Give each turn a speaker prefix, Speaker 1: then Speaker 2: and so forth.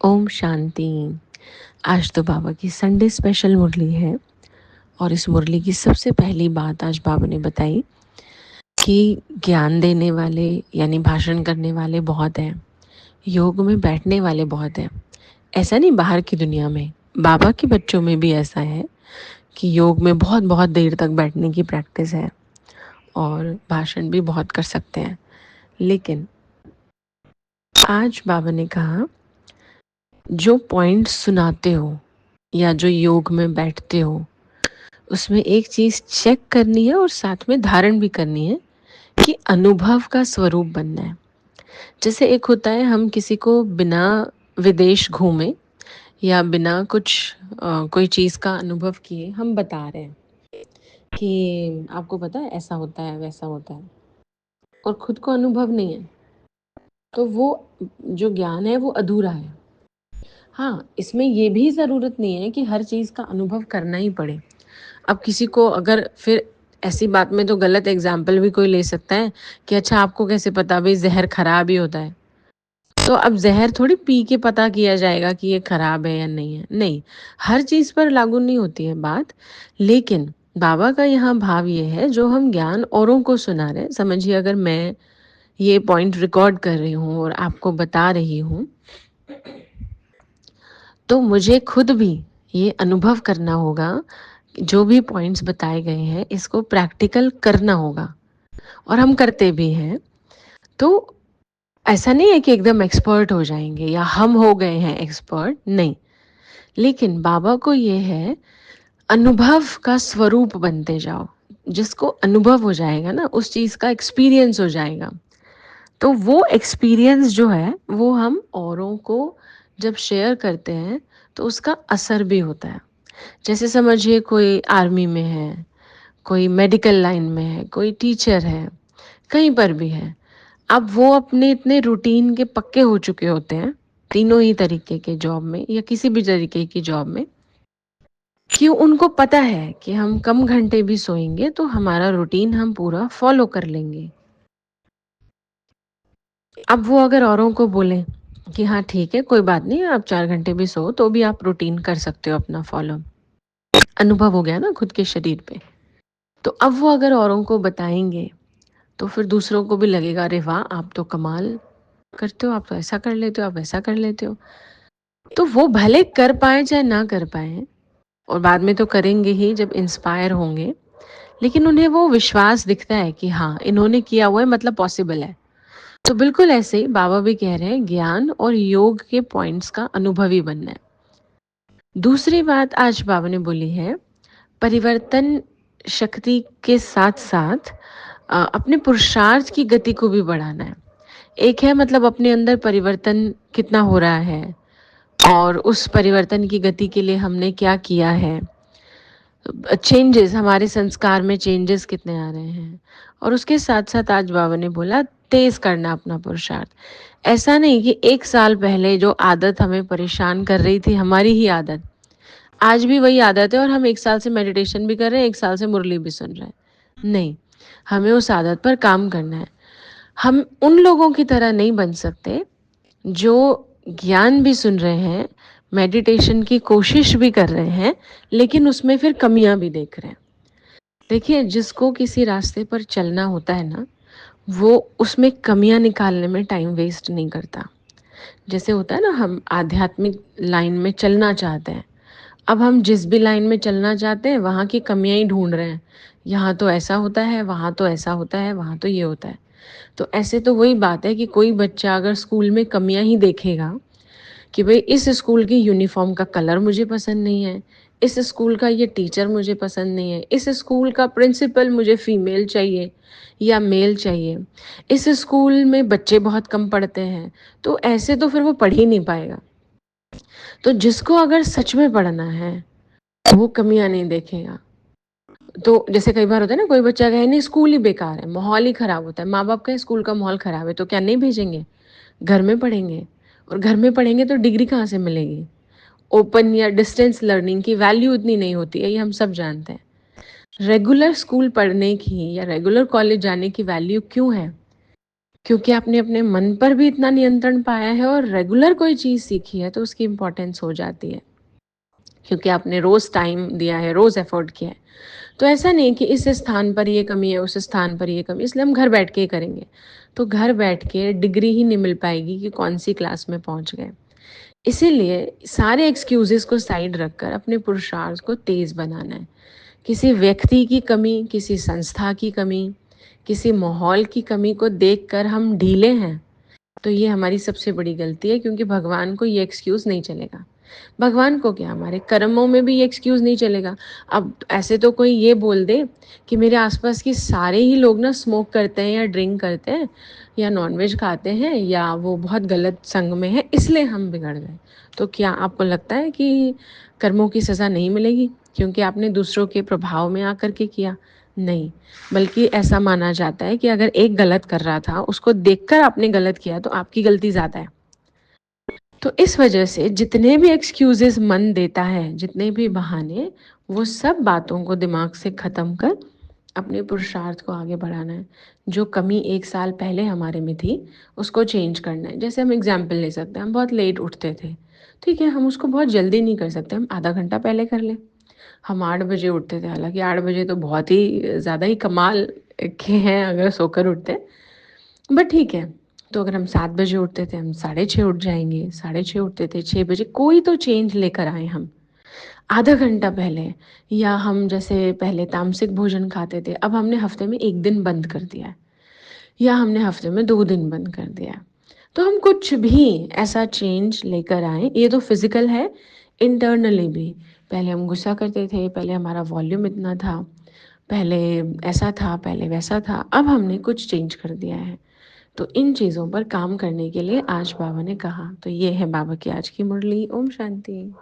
Speaker 1: ओम शांति। आज तो बाबा की संडे स्पेशल मुरली है और इस मुरली की सबसे पहली बात आज बाबा ने बताई कि ज्ञान देने वाले यानी भाषण करने वाले बहुत हैं, योग में बैठने वाले बहुत हैं। ऐसा नहीं बाहर की दुनिया में, बाबा के बच्चों में भी ऐसा है कि योग में बहुत बहुत देर तक बैठने की प्रैक्टिस है और भाषण भी बहुत कर सकते हैं। लेकिन आज बाबा ने कहा, जो पॉइंट्स सुनाते हो या जो योग में बैठते हो, उसमें एक चीज़ चेक करनी है और साथ में धारण भी करनी है कि अनुभव का स्वरूप बनना है। जैसे एक होता है, हम किसी को बिना विदेश घूमे या बिना कुछ कोई चीज़ का अनुभव किए हम बता रहे हैं कि आपको पता है ऐसा होता है वैसा होता है, और खुद को अनुभव नहीं है, तो वो जो ज्ञान है वो अधूरा है। हाँ, इसमें ये भी ज़रूरत नहीं है कि हर चीज़ का अनुभव करना ही पड़े। अब किसी को अगर फिर ऐसी बात में तो गलत एग्जाम्पल भी कोई ले सकता है कि अच्छा आपको कैसे पता भाई ज़हर खराब ही होता है, तो अब ज़हर थोड़ी पी के पता किया जाएगा कि ये खराब है या नहीं है। नहीं, हर चीज़ पर लागू नहीं होती है बात। लेकिन बाबा का यहाँ भाव ये है, जो हम ज्ञान औरों को सुना रहे हैं, समझिए अगर मैं ये पॉइंट रिकॉर्ड कर रही हूँ और आपको बता रही हूँ, तो मुझे खुद भी ये अनुभव करना होगा, जो भी पॉइंट्स बताए गए हैं इसको प्रैक्टिकल करना होगा, और हम करते भी हैं। तो ऐसा नहीं है कि एकदम एक्सपर्ट हो जाएंगे या हम हो गए हैं एक्सपर्ट, नहीं। लेकिन बाबा को ये है, अनुभव का स्वरूप बनते जाओ। जिसको अनुभव हो जाएगा ना, उस चीज़ का एक्सपीरियंस हो जाएगा, तो वो एक्सपीरियंस जो है वो हम औरों को जब शेयर करते हैं तो उसका असर भी होता है। जैसे समझिए कोई आर्मी में है, कोई मेडिकल लाइन में है, कोई टीचर है, कहीं पर भी है। अब वो अपने इतने रूटीन के पक्के हो चुके होते हैं तीनों ही तरीके के जॉब में या किसी भी तरीके की जॉब में, कि उनको पता है कि हम कम घंटे भी सोएंगे तो हमारा रूटीन हम पूरा फॉलो कर लेंगे। अब वो अगर औरों को बोलें कि हाँ ठीक है, कोई बात नहीं, आप 4 घंटे भी सो तो भी आप रूटीन कर सकते हो अपना फॉलो, अनुभव हो गया ना खुद के शरीर पे। तो अब वो अगर औरों को बताएंगे तो फिर दूसरों को भी लगेगा, अरे वाह आप तो कमाल करते हो, आप तो ऐसा कर लेते हो, आप वैसा कर लेते हो। तो वो भले कर पाए चाहे ना कर पाए, और बाद में तो करेंगे ही जब इंस्पायर होंगे, लेकिन उन्हें वो विश्वास दिखता है कि हाँ इन्होंने किया हुआ है, मतलब पॉसिबल है। तो बिल्कुल ऐसे ही बाबा भी कह रहे हैं, ज्ञान और योग के पॉइंट्स का अनुभवी बनना है। दूसरी बात आज बाबा ने बोली है, परिवर्तन शक्ति के साथ साथ अपने पुरुषार्थ की गति को भी बढ़ाना है। एक है मतलब अपने अंदर परिवर्तन कितना हो रहा है और उस परिवर्तन की गति के लिए हमने क्या किया है, चेंजेस, हमारे संस्कार में चेंजेस कितने आ रहे हैं। और उसके साथ साथ आज बाबा ने बोला, तेज करना अपना पुरुषार्थ। ऐसा नहीं कि 1 साल पहले जो आदत हमें परेशान कर रही थी, हमारी ही आदत आज भी वही आदत है और हम 1 साल से मेडिटेशन भी कर रहे हैं, 1 साल से मुरली भी सुन रहे हैं। नहीं, हमें उस आदत पर काम करना है। हम उन लोगों की तरह नहीं बन सकते जो ज्ञान भी सुन रहे हैं, मेडिटेशन की कोशिश भी कर रहे हैं, लेकिन उसमें फिर कमियां भी देख रहे हैं। देखिए, जिसको किसी रास्ते पर चलना होता है ना, वो उसमें कमियां निकालने में टाइम वेस्ट नहीं करता। जैसे होता है ना, हम आध्यात्मिक लाइन में चलना चाहते हैं, अब हम जिस भी लाइन में चलना चाहते हैं वहाँ की कमियां ही ढूंढ रहे हैं। यहाँ तो ऐसा होता है, वहाँ तो ऐसा होता है, वहाँ तो ये होता है। तो ऐसे तो वही बात है कि कोई बच्चा अगर स्कूल में कमियां ही देखेगा कि भाई इस स्कूल की यूनिफॉर्म का कलर मुझे पसंद नहीं है, इस स्कूल का ये टीचर मुझे पसंद नहीं है, इस स्कूल का प्रिंसिपल मुझे फीमेल चाहिए या मेल चाहिए, इस स्कूल में बच्चे बहुत कम पढ़ते हैं, तो ऐसे तो फिर वो पढ़ ही नहीं पाएगा। तो जिसको अगर सच में पढ़ना है वो कमियां नहीं देखेगा। तो जैसे कई बार होता है ना, कोई बच्चा कहे नहीं स्कूल ही बेकार है, माहौल ही खराब होता है, माँ बाप कहे स्कूल का माहौल खराब है, तो क्या नहीं भेजेंगे, घर में पढ़ेंगे। और घर में पढ़ेंगे तो डिग्री कहाँ से मिलेगी। ओपन या डिस्टेंस लर्निंग की वैल्यू उतनी नहीं होती है, ये हम सब जानते हैं। रेगुलर स्कूल पढ़ने की या रेगुलर कॉलेज जाने की वैल्यू क्यों है? क्योंकि आपने अपने मन पर भी इतना नियंत्रण पाया है और रेगुलर कोई चीज़ सीखी है तो उसकी इम्पोर्टेंस हो जाती है, क्योंकि आपने रोज़ टाइम दिया है, रोज़ एफर्ट किया है। तो ऐसा नहीं कि इस स्थान पर ये कमी है, उस स्थान पर ये कमी, इसलिए हम घर बैठ के ही करेंगे। तो घर बैठ के डिग्री ही नहीं मिल पाएगी कि कौन-सी क्लास में पहुँच गए। इसीलिए सारे एक्सक्यूज़ेज़ को साइड रखकर अपने पुरुषार्थ को तेज़ बनाना है। किसी व्यक्ति की कमी, किसी संस्था की कमी, किसी माहौल की कमी को देखकर हम ढीले हैं, तो ये हमारी सबसे बड़ी गलती है, क्योंकि भगवान को ये एक्सक्यूज़ नहीं चलेगा। भगवान को क्या, हमारे कर्मों में भी ये एक्सक्यूज़ नहीं चलेगा। अब ऐसे तो कोई ये बोल दे कि मेरे आसपास के सारे ही लोग ना स्मोक करते हैं या ड्रिंक करते हैं या नॉनवेज खाते हैं या वो बहुत गलत संग में है, इसलिए हम बिगड़ गए। तो क्या आपको लगता है कि कर्मों की सज़ा नहीं मिलेगी क्योंकि आपने दूसरों के प्रभाव में आकर के किया? नहीं, बल्कि ऐसा माना जाता है कि अगर एक गलत कर रहा था, उसको देखकर आपने गलत किया तो आपकी गलती ज़्यादा है। तो इस वजह से जितने भी एक्सक्यूज़ेज़ मन देता है, जितने भी बहाने, वो सब बातों को दिमाग से ख़त्म कर अपने पुरुषार्थ को आगे बढ़ाना है। जो कमी 1 साल पहले हमारे में थी, उसको चेंज करना है। जैसे हम एग्ज़ाम्पल ले सकते हैं, हम बहुत लेट उठते थे, ठीक है? हम उसको बहुत जल्दी नहीं कर सकते, हम आधा घंटा पहले कर लें। हम 8 बजे उठते थे, हालाँकि 8 बजे तो बहुत ही ज़्यादा ही कमाल के हैं अगर सोकर उठते। बट ठीक है, तो अगर हम 7 बजे उठते थे, हम साढ़े 6 उठ जाएँगे, साढ़े 6 उठते थे, 6 बजे, कोई तो चेंज लेकर आएँ हम। आधा घंटा पहले, या हम जैसे पहले तामसिक भोजन खाते थे, अब हमने हफ़्ते में 1 दिन बंद कर दिया है, या हमने हफ़्ते में 2 दिन बंद कर दिया है। तो हम कुछ भी ऐसा चेंज लेकर आएँ, ये तो फ़िज़िकल है, इंटरनली भी। पहले हम गुस्सा करते थे, पहले हमारा वॉल्यूम इतना था, पहले ऐसा था, पहले वैसा था, अब हमने कुछ चेंज कर दिया है। तो इन चीज़ों पर काम करने के लिए आज बाबा ने कहा। तो ये है बाबा की आज की मुरली। ओम शांति।